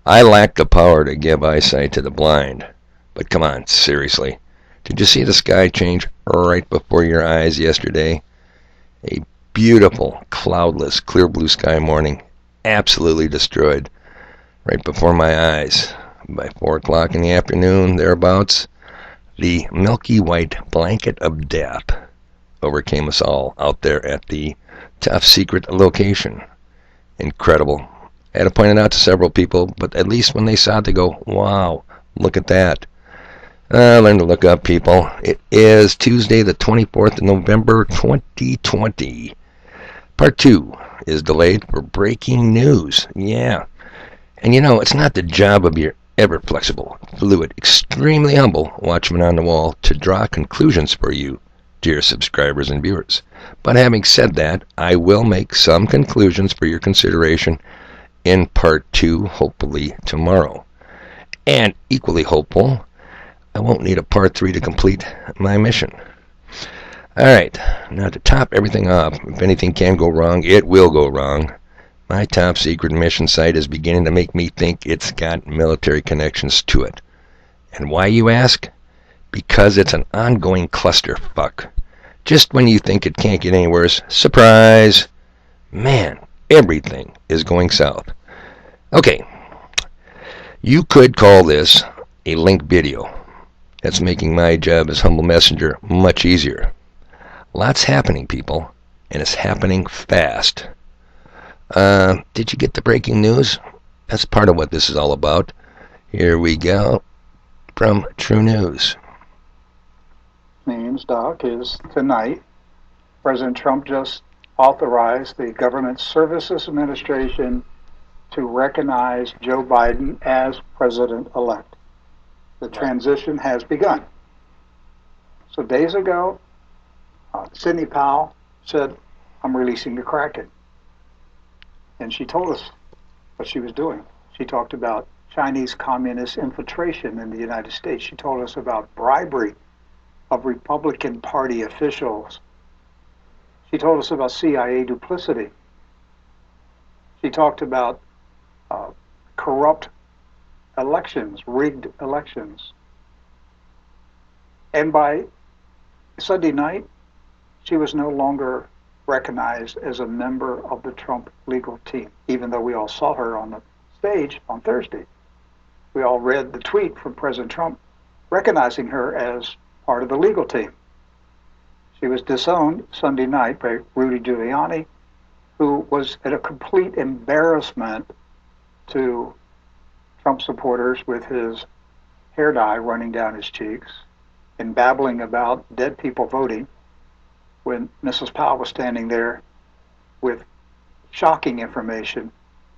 I lack the power to give eyesight to the blind. But come on, seriously. Did you see the sky change right before your eyes yesterday? A beautiful, cloudless, clear blue sky morning. Absolutely destroyed. Right before my eyes. By 4 o'clock in the afternoon, thereabouts, the milky white blanket of death overcame us all out there at the top secret location. Incredible. I had to point it out to several people, but at least when they saw it, they go, wow, look at that. Learn to look up, people. It is Tuesday, the 24th of November, 2020. Part 2 is delayed for breaking news. Yeah. And it's not the job of your ever-flexible, fluid, extremely humble watchman on the wall to draw conclusions for you, dear subscribers and viewers. But having said that, I will make some conclusions for your consideration in Part 2, hopefully tomorrow. And equally hopeful, I won't need a Part 3 to complete my mission. Alright, now to top everything off, if anything can go wrong, it will go wrong. My top secret mission site is beginning to make me think it's got military connections to it. And why, you ask? Because it's an ongoing clusterfuck. Just when you think it can't get any worse, surprise! Man, everything is going south. Okay, you could call this a link video. That's making my job as humble messenger much easier. Lots happening, people, and it's happening fast. Did you get the breaking news? That's part of what this is all about. Here we go from True News. Means, Doc, is tonight, President Trump just authorized the Government Services Administration to recognize Joe Biden as president-elect. The transition has begun. So days ago, Sidney Powell said, I'm releasing the Kraken. And she told us what she was doing. She talked about Chinese communist infiltration in the United States. She told us about bribery of Republican Party officials. She told us about CIA duplicity. She talked about corrupt elections, rigged elections. And by Sunday night, she was no longer recognized as a member of the Trump legal team, even though we all saw her on the stage on Thursday. We all read the tweet from President Trump recognizing her as part of the legal team. She was disowned Sunday night by Rudy Giuliani, who was at a complete embarrassment to Trump supporters with his hair dye running down his cheeks and babbling about dead people voting when Mrs. Powell was standing there with shocking information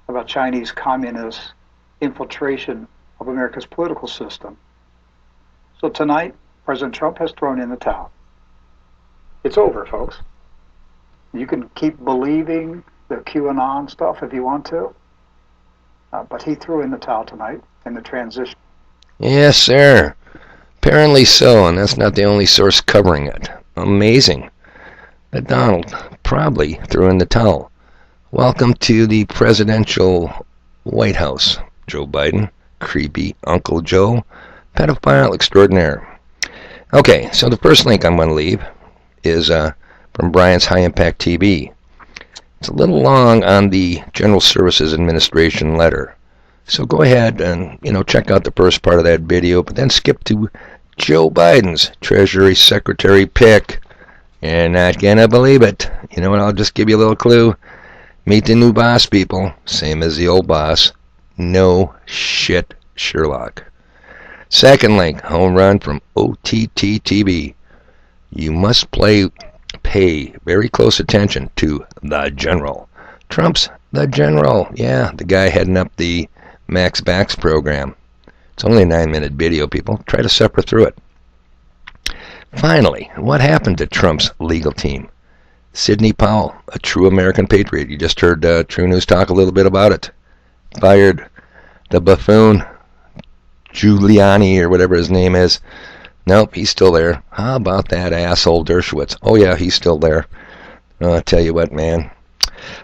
about Chinese communist infiltration of America's political system. So tonight, President Trump has thrown in the towel. It's over, folks. You can keep believing the QAnon stuff if you want to, but he threw in the towel tonight in the transition. Yes, sir. Apparently so, and that's not the only source covering it. Amazing that Donald probably threw in the towel. Welcome to the presidential White House, Joe Biden, creepy Uncle Joe, pedophile extraordinaire. Okay, so the first link I'm going to leave is from Brian's High Impact TV. It's a little long on the General Services Administration letter. So go ahead and, check out the first part of that video, but then skip to Joe Biden's Treasury Secretary pick. You're not going to believe it. You know what? I'll just give you a little clue. Meet the new boss, people. Same as the old boss. No shit, Sherlock. Second link, home run from OTT-TV. You must pay very close attention to the General. Trump's the General. Yeah, the guy heading up the Max Bax program. It's only a 9-minute video, people. Try to suffer through it. Finally, what happened to Trump's legal team? Sidney Powell, a true American patriot. You just heard True News talk a little bit about it. Fired the buffoon, Giuliani, or whatever his name is. Nope, he's still there. How about that asshole Dershowitz? Oh yeah, he's still there. I'll tell you what, man.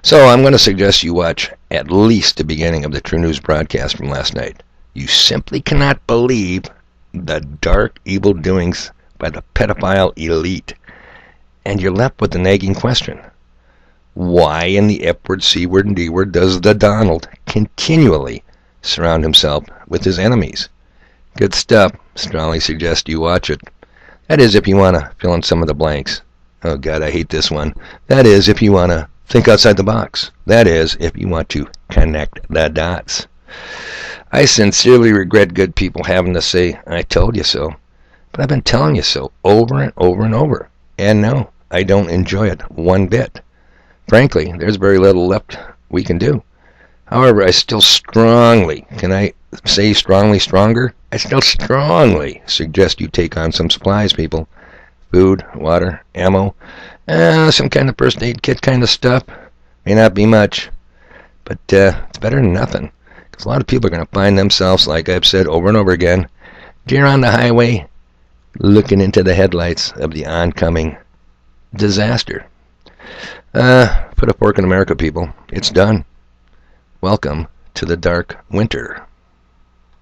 So I'm going to suggest you watch at least the beginning of the True News broadcast from last night. You simply cannot believe the dark evil doings by the pedophile elite. And you're left with the nagging question. Why in the F-word, C-word, and D-word does the Donald continually surround himself with his enemies? Good stuff. Strongly suggest you watch it. That is if you want to fill in some of the blanks. Oh God, I hate this one. That is if you want to think outside the box. That is if you want to connect the dots. I sincerely regret good people having to say, I told you so. But I've been telling you so over and over and over. And no, I don't enjoy it one bit. Frankly, there's very little left we can do. However, I still strongly, can I say strongly stronger? I still strongly suggest you take on some supplies, people. Food, water, ammo, some kind of first aid kit kind of stuff. May not be much, but it's better than nothing. Because a lot of people are going to find themselves, like I've said over and over again, deer on the highway, looking into the headlights of the oncoming disaster. Put a fork in America, people. It's done. Welcome to the dark winter.